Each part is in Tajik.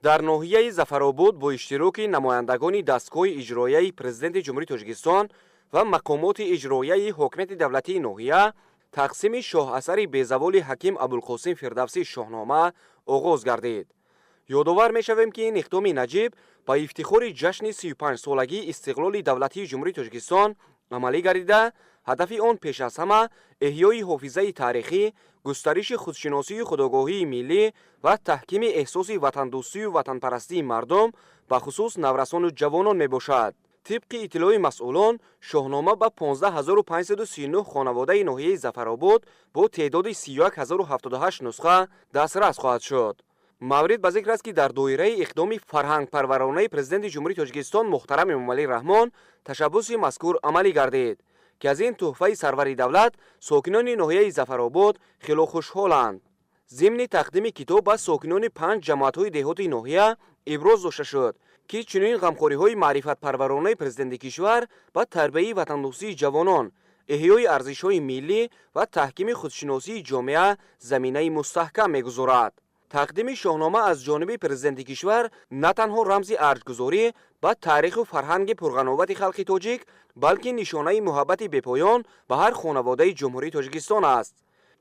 дар ноҳияи Зафаробод бо иштироки намояндагони дастгоҳи иҷроияи президенти ҷумҳурии Тоҷикистон ва мақомоти иҷроияи ҳокимияти давлатии ноҳия тақсими шоҳасари безаволи Ҳаким Абулқосим Фирдавсии Шоҳнома оғоз гардид. ёдовар мешавем ки ин иқдоми Наҷиб ба ифтихори ҷашни 35-солагии истиқлоли давлатии ҷумҳурии Тоҷикистон амалӣ гардида, ҳадафи он пеш аз ҳама эҳёи ҳофизаи таърихӣ, густариши худшиносию худогоҳии миллӣ ва таҳкими эҳсоси ватандӯстию ватанпарастии мардум ба хусус наврасону ҷавонон мебошад. тибқи иттилои масъулон, шоҳнома ба 15539 хонаводаи ноҳияи Зафаробод бо теъдоди 31078 нусха дастрас хоҳад шуд. маврид ба зикр аст ки дар доираи иқдоми фарҳангпарваронаи президенти ҷумҳурии Тоҷикистон Муҳтарам Эмомалӣ Раҳмон ташаббуси мазкур амалӣ гардид, ки аз ин тӯҳфаи сарвари давлат сокинони ноҳияи Зафаробод хело хушҳоланд. зимни тақдими китоб ба сокинони 5 ҷамоатҳои деҳоти ноҳия иброз дошта шуд, ки чунин ғамхориҳои маърифатпарваронаи президенти кишвар ба тарбияи ватандӯстии ҷавонон, эҳёи арзишҳои миллӣ ва таҳкими худшиносии ҷомеа заминаи мустаҳкам мегузорад. тақдими шоҳнома аз ҷониби президенти кишвар на танҳо рамзи арҷгузорӣ ба таъриху фарҳанги пурғановати халқи тоҷик, балки нишонаи муҳаббати бепоён ба ҳар хонаводаи ҷумҳурии Тоҷикистон аст.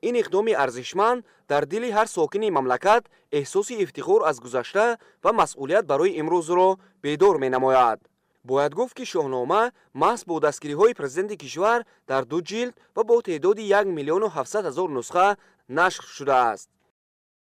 ин иқдоми арзишманд дар дили ҳар сокини мамлакат эҳсоси ифтихор аз гузашта ва масъулият барои имрӯзро бедор менамояд. бояд гуфт ки шоҳнома маҳз бо дастгириҳои президенти кишвар дар 2 ҷилд ва бо теъдоди 1 млн 700 000 нусха нашр шудааст.